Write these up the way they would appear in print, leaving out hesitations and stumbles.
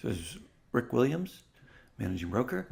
So this is Rick Williams, managing broker,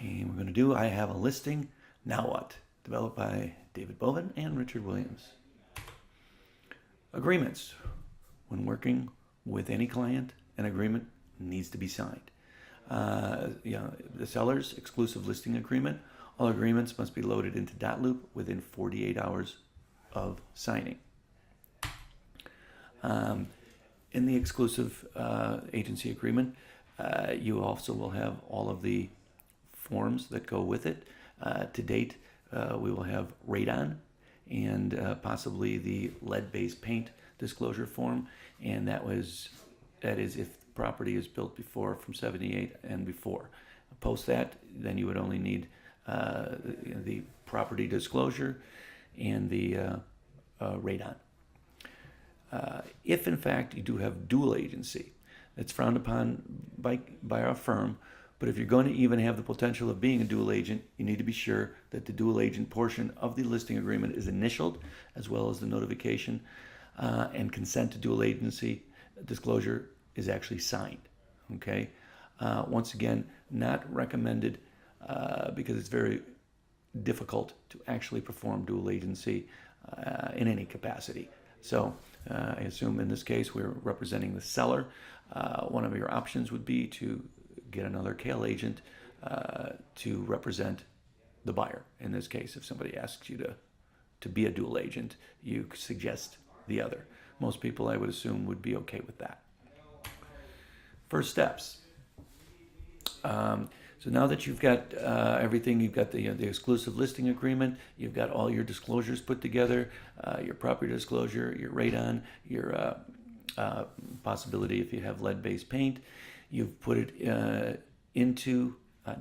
and we're going to do I Have a Listing, Now What? Developed by David Bovin and Richard Williams. Agreements. When working with any client, an agreement needs to be signed. The seller's exclusive listing agreement. All agreements must be loaded into dotloop within 48 hours of signing. In the exclusive agency agreement, you also will have all of the forms that go with it. To date, we will have radon and possibly the lead-based paint disclosure form, and that is if the property is built before from 78 and before. Post that, then you would only need the property disclosure and the radon. If in fact you do have dual agency, that's frowned upon by our firm, but if you're going to even have the potential of being a dual agent, you need to be sure that the dual agent portion of the listing agreement is initialed, as well as the notification and consent to dual agency disclosure is actually signed. Okay. Once again, not recommended because it's very difficult to actually perform dual agency in any capacity. So I assume in this case we're representing the seller. One of your options would be to get another CAL agent to represent the buyer. In this case, if somebody asks you to be a dual agent, you suggest the other. Most people, I would assume, would be okay with that. First steps. So now that you've got everything, you've got the exclusive listing agreement, you've got all your disclosures put together, your property disclosure, your radon, your possibility if you have lead-based paint, you've put it into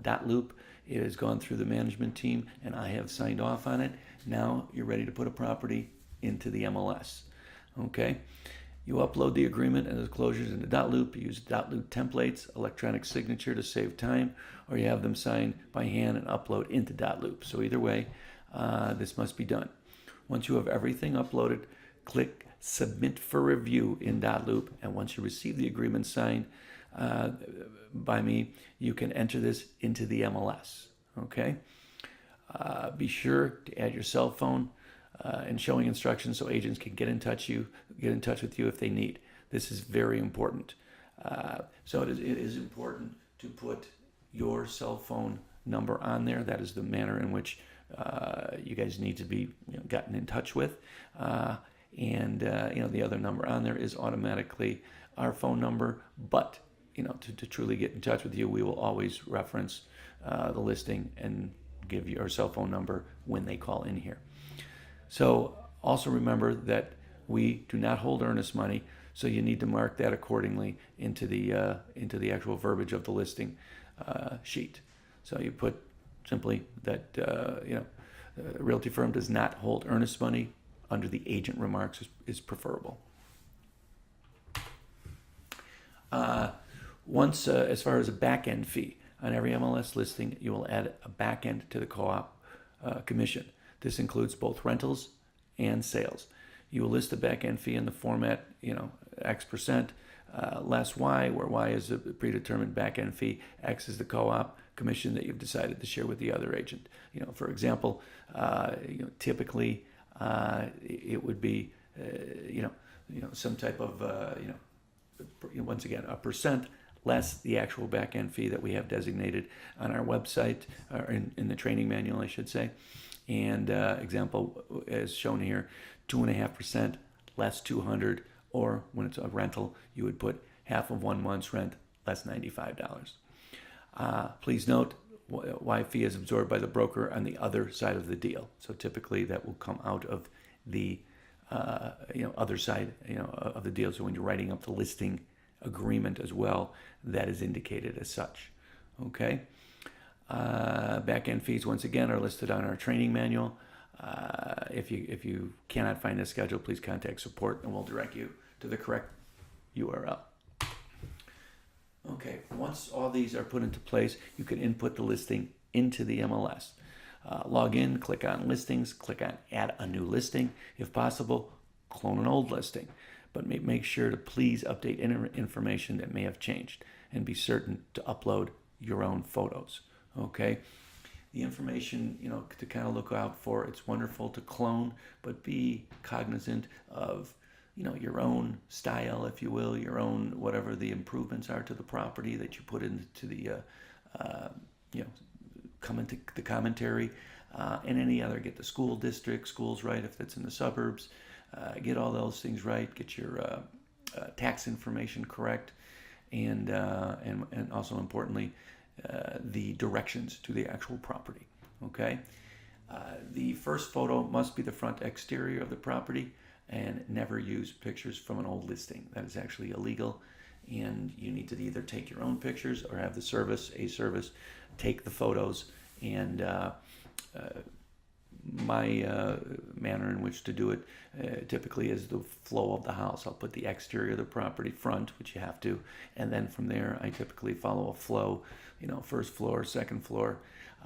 dotloop. It has gone through the management team, and I have signed off on it. Now you're ready to put a property into the MLS. Okay. You upload the agreement and disclosures into dotloop. You use dotloop templates, electronic signature to save time, or you have them signed by hand and upload into dotloop. So either way, this must be done. Once you have everything uploaded, click Submit for Review in dotloop, and once you receive the agreement signed by me, you can enter this into the MLS. Okay. Be sure to add your cell phone and showing instructions so agents can get in touch with you if they need. This is very important. So it is important to put your cell phone number on there. That is the manner in which you guys need to be gotten in touch with. And the other number on there is automatically our phone number. But to truly get in touch with you, we will always reference the listing and give your cell phone number when they call in here. So also remember that we do not hold earnest money, so you need to mark that accordingly into the actual verbiage of the listing sheet. So you put simply that realty firm does not hold earnest money. Under the agent remarks is preferable. Once, as far as a back-end fee, on every MLS listing, you will add a back-end to the co-op commission. This includes both rentals and sales. You will list the back-end fee in the format, X%, less Y, where Y is a predetermined back-end fee, X is the co-op commission that you've decided to share with the other agent. For example, typically it would be, some type of, once again, a percent less the actual back-end fee that we have designated on our website, or in the training manual, I should say. And example as shown here, 2.5% less 200, or when it's a rental, you would put half of 1 month's rent less $95. Please note, Y fee is absorbed by the broker on the other side of the deal. So typically that will come out of the other side of the deal. So when you're writing up the listing agreement as well, that is indicated as such. Okay. Back-end fees, once again, are listed on our training manual. If you cannot find the schedule, please contact support and we'll direct you to the correct URL. Okay, once all these are put into place, you can input the listing into the MLS. Log in, click on listings, click on add a new listing. If possible, clone an old listing. but make sure to please update information that may have changed, and be certain to upload your own photos. Okay? The information, to kind of look out for, it's wonderful to clone, but be cognizant of, your own style, if you will, your own, whatever the improvements are to the property that you put into the, come into the commentary, and any other, get the school district, schools right if it's in the suburbs, get all those things right, get your tax information correct, and also importantly, the directions to the actual property. Okay, the first photo must be the front exterior of the property, and never use pictures from an old listing. That is actually illegal, and you need to either take your own pictures or have a service take the photos. And my manner in which to do it typically is the flow of the house. I'll put the exterior of the property front, which you have to, and then from there I typically follow a flow, first floor, second floor,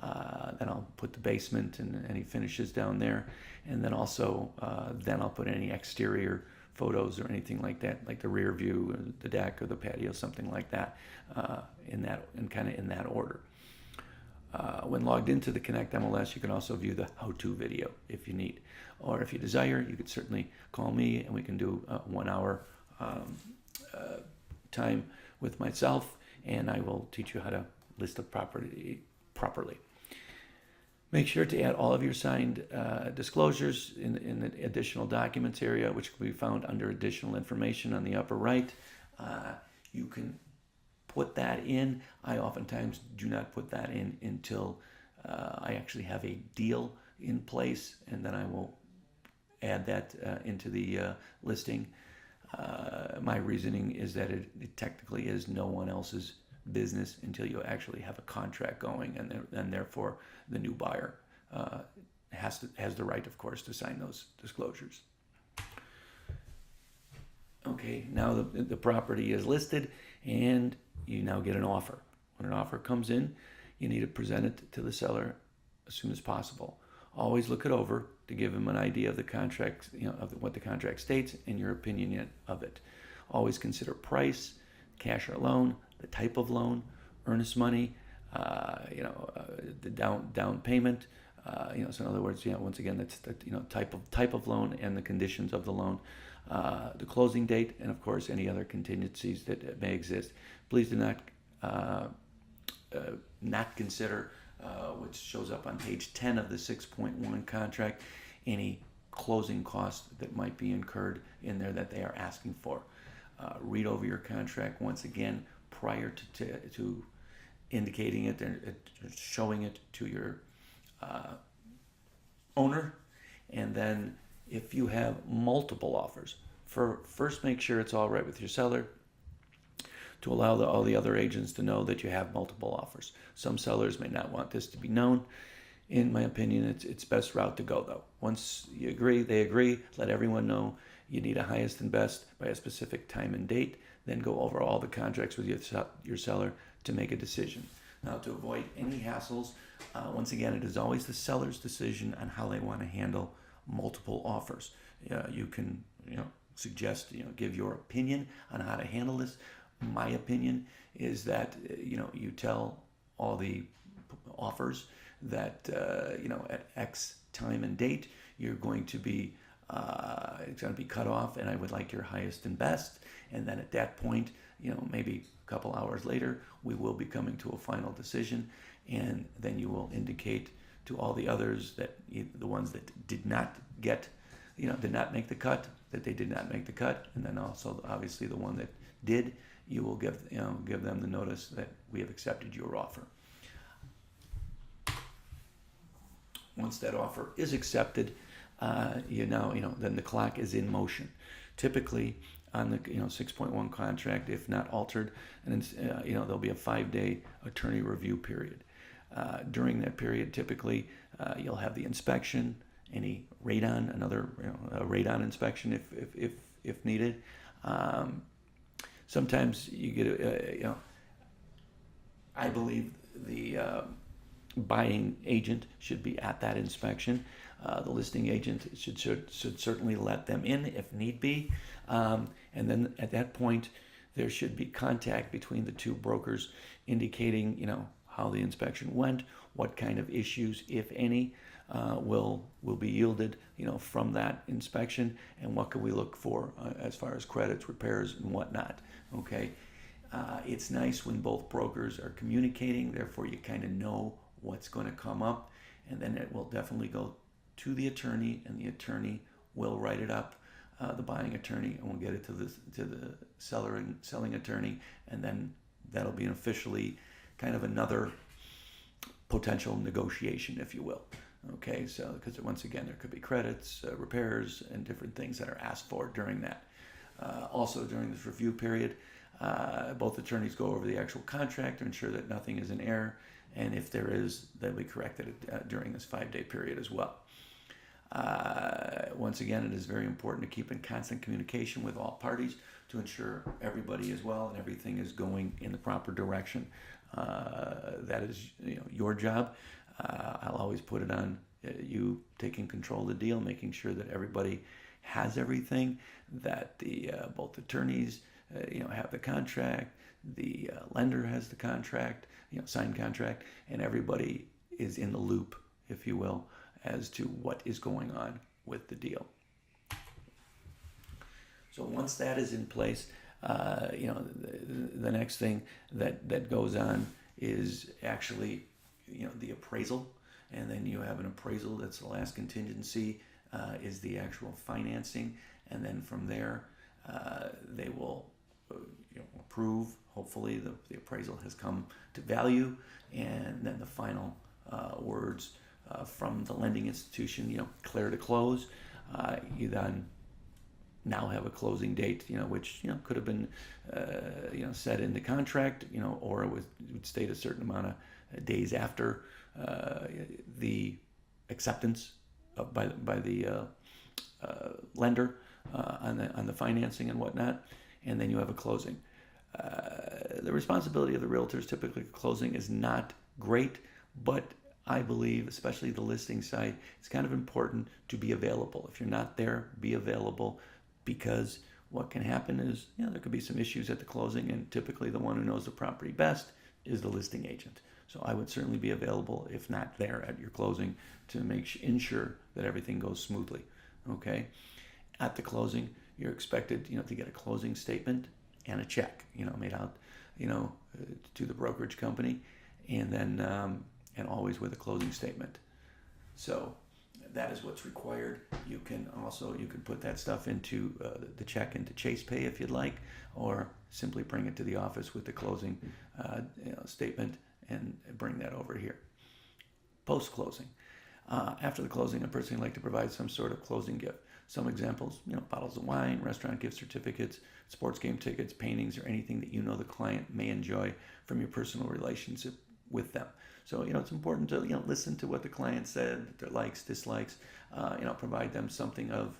then I'll put the basement and any finishes down there, and then also then I'll put any exterior photos or anything like that, like the rear view, or the deck, or the patio, something like that, in that order. When logged into the Connect MLS, you can also view the how-to video if you need. Or if you desire, you could certainly call me and we can do a 1 hour time with myself, and I will teach you how to list a property properly. Make sure to add all of your signed disclosures in the additional documents area, which can be found under additional information on the upper right. You can put that in. I oftentimes do not put that in until I actually have a deal in place, and then I will add that into the listing. My reasoning is that it technically is no one else's business until you actually have a contract going, and therefore the new buyer has the right, of course, to sign those disclosures. Okay, now the property is listed, and you now get an offer. When an offer comes in, you need to present it to the seller as soon as possible. Always look it over to give him an idea of the contract, of what the contract states, and your opinion of it. Always consider price, cash or loan, the type of loan, earnest money, the down payment. So in other words, once again, that's the type of loan and the conditions of the loan, the closing date, and of course any other contingencies that may exist. Please do not consider, which shows up on page 10 of the 6.1 contract, any closing costs that might be incurred in there that they are asking for. Read over your contract once again prior to indicating it and showing it to your owner. And then if you have multiple offers, first make sure it's all right with your seller, to allow all the other agents to know that you have multiple offers. Some sellers may not want this to be known. In my opinion, it's best route to go, though. Once you agree, they agree, let everyone know you need a highest and best by a specific time and date, then go over all the contracts with your seller to make a decision. Now, to avoid any hassles, once again, it is always the seller's decision on how they want to handle multiple offers. You can, suggest, give your opinion on how to handle this. My opinion is that, you tell all the offers that, at X time and date, you're going to be, it's going to be cut off, and I would like your highest and best. And then at that point, maybe a couple hours later, we will be coming to a final decision. And then you will indicate to all the others that the ones that did not get, did not make the cut, that they did not make the cut. And then also, obviously, the one that did, you will give them the notice that we have accepted your offer. Once that offer is accepted, then the clock is in motion. Typically, on the 6.1 contract, if not altered, and there'll be a 5-day attorney review period. During that period, typically, you'll have the inspection, any radon, another radon inspection if needed. Sometimes you get I believe the buying agent should be at that inspection. The listing agent should certainly let them in if need be. And then at that point, there should be contact between the two brokers indicating, how the inspection went, what kind of issues, if any, will be yielded, from that inspection, and what can we look for as far as credits, repairs, and whatnot. Okay. It's nice when both brokers are communicating, therefore you kind of know what's going to come up, and then it will definitely go to the attorney, and the attorney will write it up, the buying attorney, and we'll get it to the selling attorney, and then that'll be an officially kind of another potential negotiation, if you will. Okay, so because once again there could be credits, repairs, and different things that are asked for during that. Also during this review period, both attorneys go over the actual contract to ensure that nothing is in error, and if there is, then we correct it during this 5-day period as well. Once again, it is very important to keep in constant communication with all parties to ensure everybody is well and everything is going in the proper direction. That is, your job. I'll always put it on you taking control of the deal, making sure that everybody has everything, that the both attorneys have the contract, the lender has the contract, signed contract, and everybody is in the loop, if you will, as to what is going on with the deal. So once that is in place, the next thing that goes on is actually, the appraisal, and then you have an appraisal. That's the last contingency, is the actual financing, and then from there, they will approve. Hopefully, the appraisal has come to value, and then the final words from the lending institution, clear to close. You then now have a closing date, which could have been set in the contract, or it would state a certain amount of days after the acceptance by the lender on the financing and whatnot, and then you have a closing. The responsibility of the realtors typically closing is not great, but I believe, especially the listing side, it's kind of important to be available. If you're not there, be available, because what can happen is, there could be some issues at the closing, and typically the one who knows the property best is the listing agent. So I would certainly be available, if not there at your closing, to ensure that everything goes smoothly. Okay? At the closing, you're expected, to get a closing statement and a check, made out, to the brokerage company, and then and always with a closing statement. So that is what's required. You can put that stuff into the check into Chase Pay if you'd like, or simply bring it to the office with the closing statement and bring that over here. Post-closing. After the closing, I personally like to provide some sort of closing gift. Some examples, bottles of wine, restaurant gift certificates, sports game tickets, paintings, or anything that the client may enjoy from your personal relationship with them. So, it's important to, listen to what the client said, their likes, dislikes, provide them something of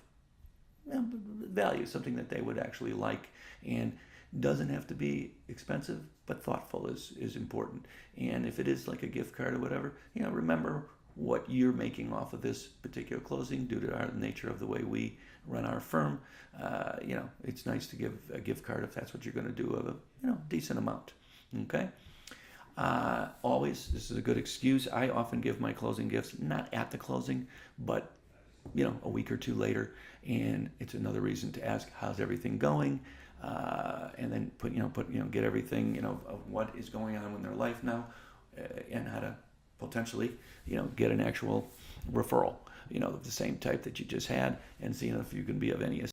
value, something that they would actually like, and doesn't have to be expensive, but thoughtful is important. And if it is like a gift card or whatever, remember what you're making off of this particular closing due to the nature of the way we run our firm. It's nice to give a gift card if that's what you're going to do of a decent amount. Okay. Always, this is a good excuse. I often give my closing gifts not at the closing, but a week or two later, and it's another reason to ask how's everything going, and then get everything of what is going on in their life now, and how to potentially get an actual referral of the same type that you just had, and seeing if you can be of any assistance.